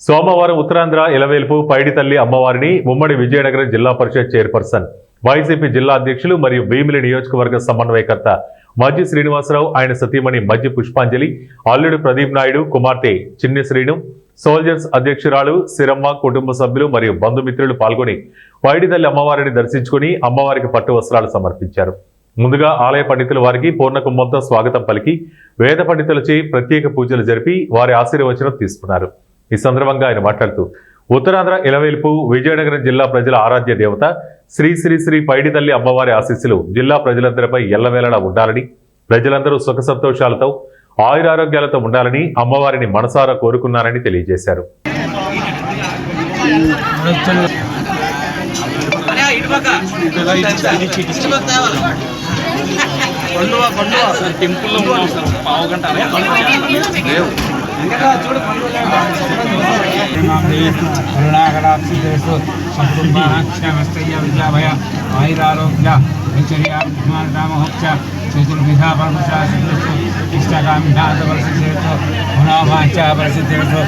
సోమవారం ఉత్తరాంధ్ర ఇలవేల్పు పైడితల్లి అమ్మవారిని ఉమ్మడి విజయనగరం జిల్లా పరిషత్ చైర్పర్సన్ వైసీపీ జిల్లా అధ్యక్షులు మరియు భీమిలి నియోజకవర్గ సమన్వయకర్త మజ్జి శ్రీనివాసరావు, ఆయన సతీమణి మజ్జి పుష్పాంజలి, అల్లుడు ప్రదీప్ నాయుడు, కుమార్తె చిన్ని శ్రీను, సోల్జర్స్ అధ్యక్షురాలు సిరమ్మ, కుటుంబ సభ్యులు మరియు బంధుమిత్రులు పాల్గొని పైడితల్లి అమ్మవారిని దర్శించుకుని అమ్మవారికి పట్టు వస్త్రాలు సమర్పించారు. ముందుగా ఆలయ పండితులు వారికి పూర్ణ కుంభంతో స్వాగతం పలికి వేద పండితులచే ప్రత్యేక పూజలు జరిపి వారి ఆశీర్వచనం తీసుకున్నారు. ఈ సందర్భంగా ఆయన మాట్లాడుతూ ఉత్తరాంధ్ర ఇలవేల్పు విజయనగరం జిల్లా ప్రజల ఆరాధ్య దేవత శ్రీ శ్రీ శ్రీ పైడితల్లి అమ్మవారి ఆశీస్సులు జిల్లా ప్రజలందరిపై ఎల్లవేళలా ఉండాలని, ప్రజలందరూ సుఖ సంతోషాలతో ఆయురారోగ్యాలతో ఉండాలని అమ్మవారిని మనసారా కోరుకున్నారని తెలియజేశారు. విద్యాభయ ఆయురారోగ్య ఐశ్వర్యామోక్ష చతుర్విధా పరమశాస్త్రేషు ఇష్టకామిషావర్షిషేషు గుణావాంఛావర్షిషేషు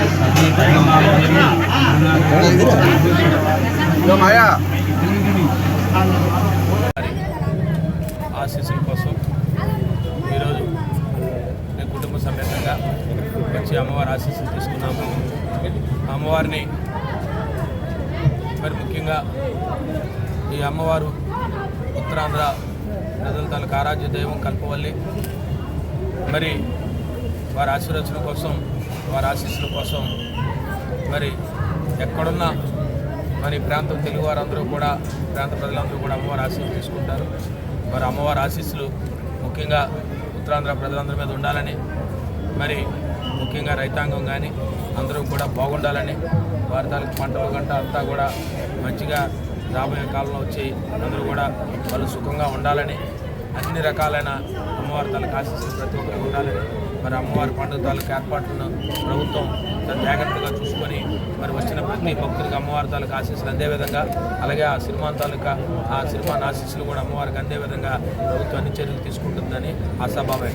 ఆశీస్సుల కోసం ఈరోజు నేను కుటుంబ సమేతంగా వచ్చి అమ్మవారి ఆశీస్సులు తీసుకున్నాము. అమ్మవారిని మరి ముఖ్యంగా ఈ అమ్మవారు ఉత్తరాంధ్ర ప్రజల తాలూకు ఆరాధ్య దైవం కల్పవల్లి. మరి వారి ఆశీర్వచనం కోసం, వారి ఆశీస్సుల కోసం మరి ఎక్కడున్నా మరి ప్రాంతం తెలుగు వారందరూ కూడా, ప్రాంత ప్రజలందరూ కూడా అమ్మవారి ఆశీస్సులు తీసుకుంటారు. మరి అమ్మవారి ఆశీస్సులు ముఖ్యంగా ఉత్తరాంధ్ర ప్రజలందరి మీద ఉండాలని, మరి ముఖ్యంగా రైతాంగం కానీ అందరూ కూడా బాగుండాలని, వారి తాలూకు పంటలు గంట అంతా కూడా మంచిగా రాబోయే కాలంలో వచ్చి అందరూ కూడా వాళ్ళు సుఖంగా ఉండాలని, అన్ని రకాలైన అమ్మవారి తాలూకు ఆశీస్సులు ప్రతి ఒక్కరికి ఉండాలని, మరి అమ్మవారి పండుగ తాలూకు ఏర్పాట్లను ప్రభుత్వం జాగ్రత్తగా చూసుకొని మరి వచ్చిన ప్రతి భక్తులకు అమ్మవారి తాలూకు ఆశీస్సులు అందే విధంగా, అలాగే ఆ సినిమాన్ తాలూకా ఆ సినిమాన్ ఆశీస్సులు కూడా అమ్మవారికి అందే విధంగా ప్రభుత్వం అన్ని చర్యలు తీసుకుంటుందని ఆశాభావం.